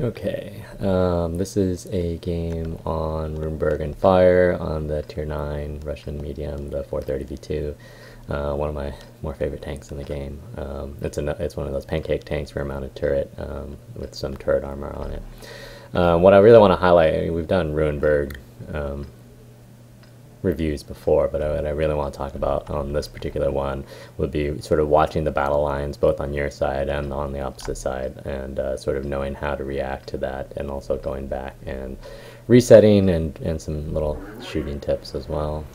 Okay, this is a game on Ruinberg On Fire on the Tier 9 Russian medium, the 430 V2. One of my more favorite tanks in the game. It's one of those pancake tanks, rear mounted turret with some turret armor on it. What I really want to highlight, we've done Ruinberg reviews before, but what I really want to talk about on this particular one would be sort of watching the battle lines both on your side and on the opposite side, and sort of knowing how to react to that, and also going back and resetting and some little shooting tips as well.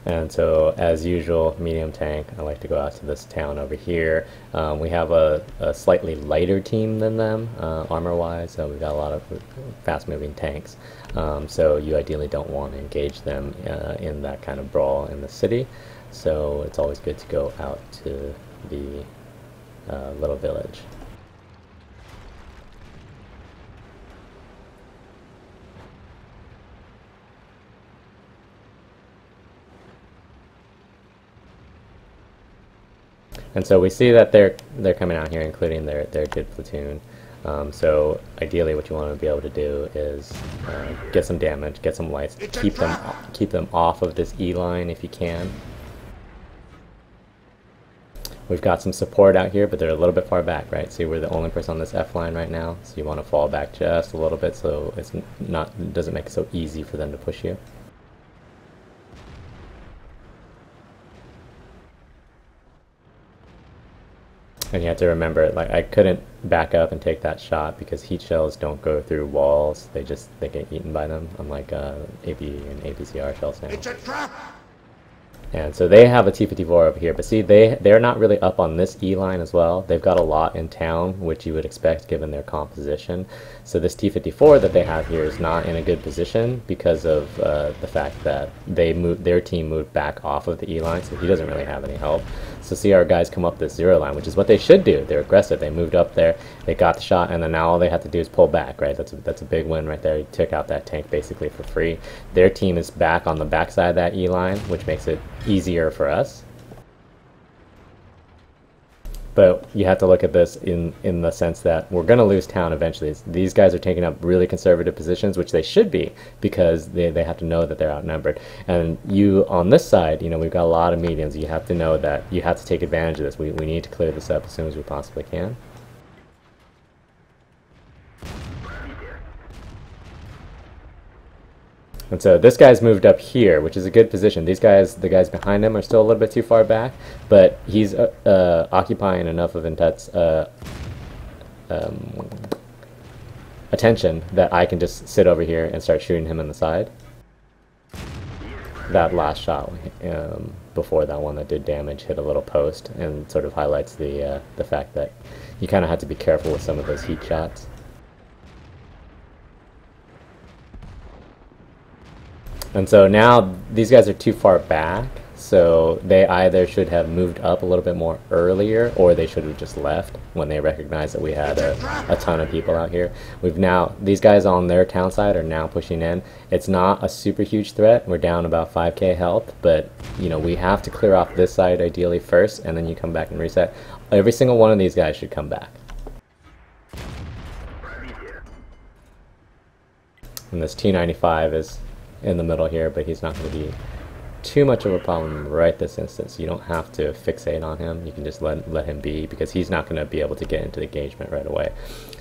And so, as usual, medium tank, I like to go out to this town over here. We have a slightly lighter team than them, armor-wise, so we've got a lot of fast-moving tanks. So you ideally don't want to engage them in that kind of brawl in the city. So it's always good to go out to the little village. And so we see that they're coming out here, including their good platoon. So ideally, what you want to be able to do is get some damage, get some lights, keep them off of this E line if you can. We've got some support out here, but they're a little bit far back, right? See, we're the only person on this F line right now, so you want to fall back just a little bit, so it doesn't make it so easy for them to push you. And you have to remember, like, I couldn't back up and take that shot because heat shells don't go through walls. They get eaten by them, unlike AB and APCR shells now. It's a trap! And so they have a T-54 over here, but see, they're not really up on this E line as well. They've got a lot in town, which you would expect given their composition. So this T-54 that they have here is not in a good position because of the fact that their team moved back off of the E line, so he doesn't really have any help. So see our guys come up this zero line, which is what they should do. They're aggressive. They moved up there, they got the shot, and then now all they have to do is pull back, right? That's a big win right there. You took out that tank basically for free. Their team is back on the backside of that E line, which makes it easier for us. But you have to look at this in the sense that we're going to lose town eventually. These guys are taking up really conservative positions, which they should be, because they have to know that they're outnumbered. And you, on this side, you know, we've got a lot of mediums. You have to know that you have to take advantage of this. We need to clear this up as soon as we possibly can. And so this guy's moved up here, which is a good position. These guys, the guys behind him, are still a little bit too far back, but he's occupying enough of intense attention that I can just sit over here and start shooting him in the side. That last shot before that one that did damage hit a little post, and sort of highlights the fact that you kind of have to be careful with some of those heat shots. And so now these guys are too far back, so they either should have moved up a little bit more earlier, or they should have just left when they recognized that we had a ton of people out here. These guys on their town side are now pushing in. It's not a super huge threat. We're down about 5k health, but you know, we have to clear off this side ideally first, and then you come back and reset. Every single one of these guys should come back. And this T-95 is in the middle here, but he's not going to be too much of a problem right this instance. You don't have to fixate on him. You can just let him be, because he's not going to be able to get into the engagement right away.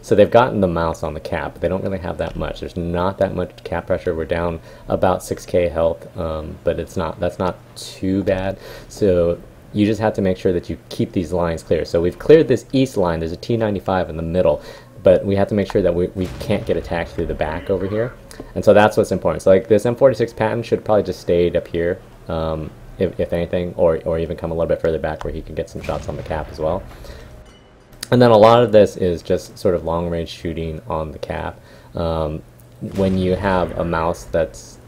So they've gotten the mouse on the cap. They don't really have that much. There's not that much cap pressure. We're down about 6k health, but that's not too bad. So you just have to make sure that you keep these lines clear. So we've cleared this east line. There's a T-95 in the middle, but we have to make sure that we can't get attacked through the back over here. And so that's what's important. So like this M46 patent should probably just stayed up here, if anything, or even come a little bit further back where he can get some shots on the cap as well. And then a lot of this is just sort of long range shooting on the cap. When you have a mouse that's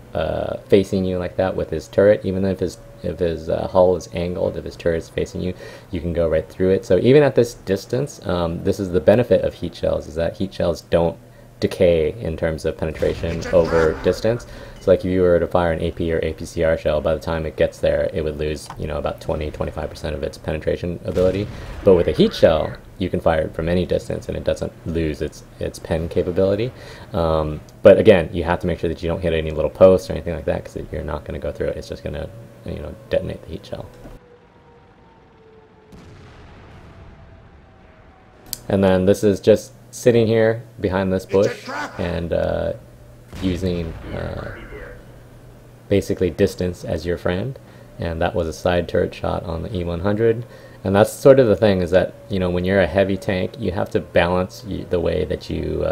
facing you like that with his turret, even if his hull is angled, if his turret is facing you, you can go right through it. So even at this distance, this is the benefit of heat shells, is that heat shells don't decay in terms of penetration over distance. So like if you were to fire an AP or APCR shell, by the time it gets there, it would lose, you know, about 20-25% of its penetration ability. But with a heat shell, you can fire it from any distance and it doesn't lose its pen capability. But again, you have to make sure that you don't hit any little posts or anything like that, because you're not going to go through it. It's just going to, you know, detonate the heat shell. And then this is just sitting here behind this bush and using basically distance as your friend. And that was a side turret shot on the E100. And that's sort of the thing, is that, you know, when you're a heavy tank, you have to balance the way that you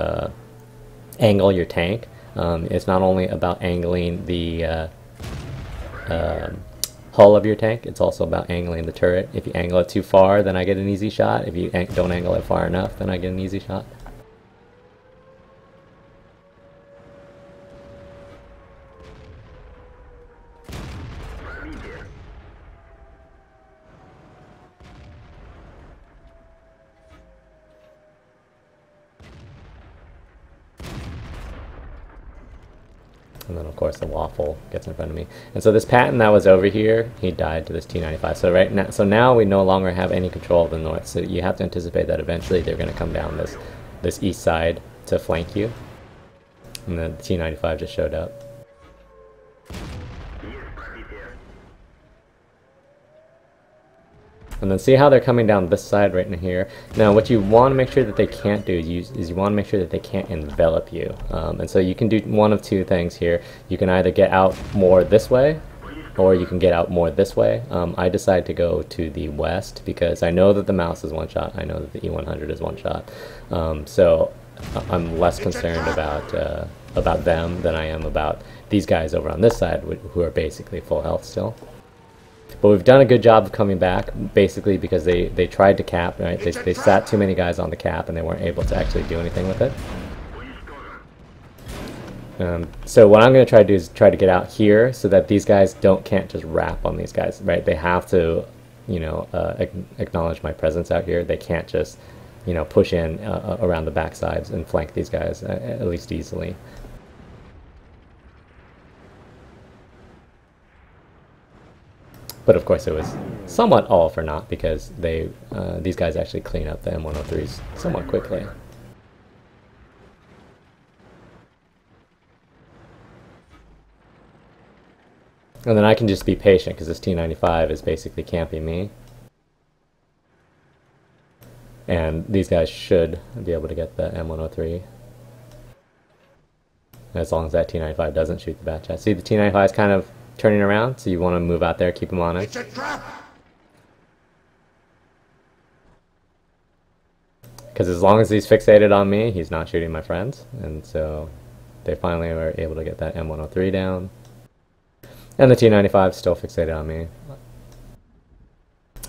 angle your tank. It's not only about angling the hull of your tank, it's also about angling the turret. If you angle it too far, then I get an easy shot. If you don't angle it far enough, then I get an easy shot. And then of course the waffle gets in front of me. And so this Patton that was over here, he died to this T95. So right now, now we no longer have any control of the north. So you have to anticipate that eventually they're going to come down this east side to flank you. And then the T95 just showed up. And then see how they're coming down this side right in here. Now what you want to make sure that they can't do is you want to make sure that they can't envelop you. And so you can do one of two things here. You can either get out more this way, or you can get out more this way. I decided to go to the west because I know that the mouse is one shot. I know that the E100 is one shot. So I'm less concerned about them than I am about these guys over on this side, who are basically full health still. But we've done a good job of coming back, basically because they tried to cap, right? They sat too many guys on the cap and they weren't able to actually do anything with it. So what I'm going to try to do is try to get out here so that these guys can't just wrap on these guys, right? They have to, you know, acknowledge my presence out here. They can't just, you know, push in around the backsides and flank these guys at least easily. But of course it was somewhat all for naught because these guys actually clean up the M103s somewhat quickly. And then I can just be patient because this T95 is basically camping me. And these guys should be able to get the M103. As long as that T95 doesn't shoot the bat chat. See, the T95 is kind of turning around, so you want to move out there, keep him on it. Because as long as he's fixated on me, he's not shooting my friends. And so they finally were able to get that M103 down. And the T95 is still fixated on me.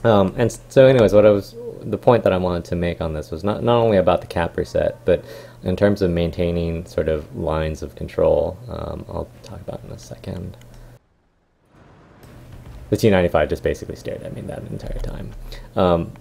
And so anyways, the point that I wanted to make on this was not only about the cap reset, but in terms of maintaining sort of lines of control. I'll talk about it in a second. The T95 just basically stared at me that entire time.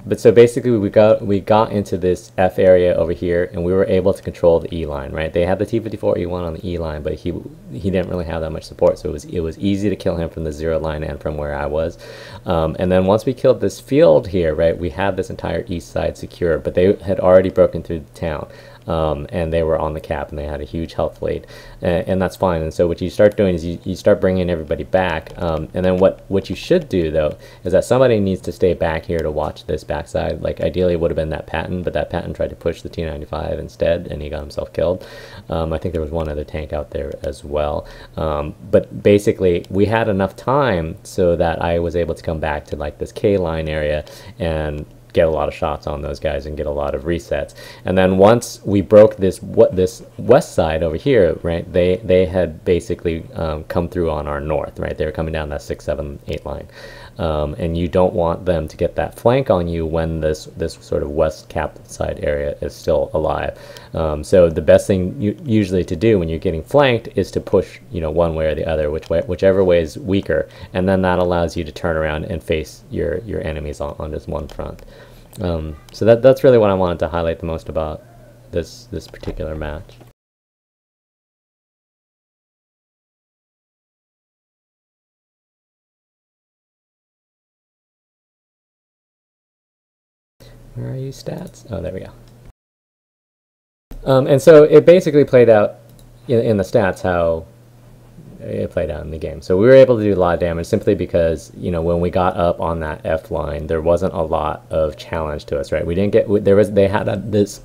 But so basically we got into this F area over here, and we were able to control the E line, right? They had the T54E1 on the E line, but he didn't really have that much support, so it was easy to kill him from the 0 line and from where I was. And then once we killed this field here, right, we had this entire east side secure, but they had already broken through the town. And they were on the cap and they had a huge health lead, and that's fine. And so what you start doing is you start bringing everybody back, and then what you should do though is that somebody needs to stay back here to watch this backside. Like ideally it would have been that Patton, but that Patton tried to push the T95 instead and he got himself killed. I think there was one other tank out there as well, but basically we had enough time so that I was able to come back to like this K line area and get a lot of shots on those guys and get a lot of resets. And then once we broke this west side over here, right, they had basically come through on our north, right? They were coming down that 6, 7, 8 line. And you don't want them to get that flank on you when this sort of west cap side area is still alive. So the best thing usually to do when you're getting flanked is to push, you know, one way or the other, whichever way is weaker, and then that allows you to turn around and face your enemies on just one front. So that's really what I wanted to highlight the most about this particular match. Where are you, stats? Oh, there we go. And so it basically played out in the stats how it played out in the game. So we were able to do a lot of damage simply because, you know, when we got up on that F line, there wasn't a lot of challenge to us, right? We didn't get, they had this,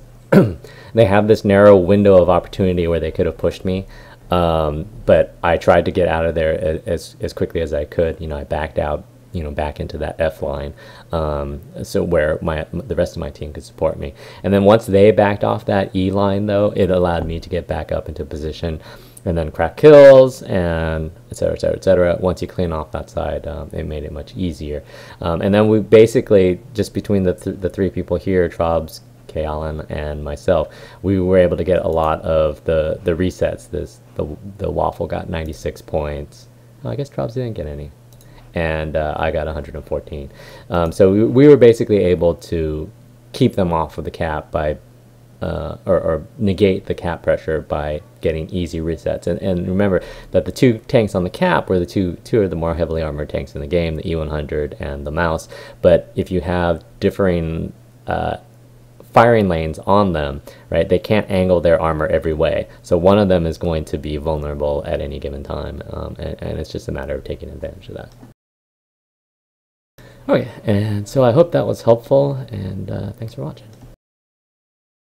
they have this narrow window of opportunity where they could have pushed me. But I tried to get out of there as quickly as I could. You know, I backed out, you know, back into that F line, so where the rest of my team could support me. And then once they backed off that E line, though, it allowed me to get back up into position and then crack kills and et cetera, et cetera, et cetera. Once you clean off that side, it made it much easier. And then we basically, just between the three people here, Trobs, K. Allen, and myself, we were able to get a lot of the resets. The Waffle got 96 points. Oh, I guess Trobs didn't get any. And I got 114. So we were basically able to keep them off of the cap by, or negate the cap pressure by getting easy resets. And remember that the two tanks on the cap were the two of the more heavily armored tanks in the game, the E100 and the Mouse. But if you have differing firing lanes on them, right, they can't angle their armor every way. So one of them is going to be vulnerable at any given time, and it's just a matter of taking advantage of that. Okay, and so I hope that was helpful, and thanks for watching.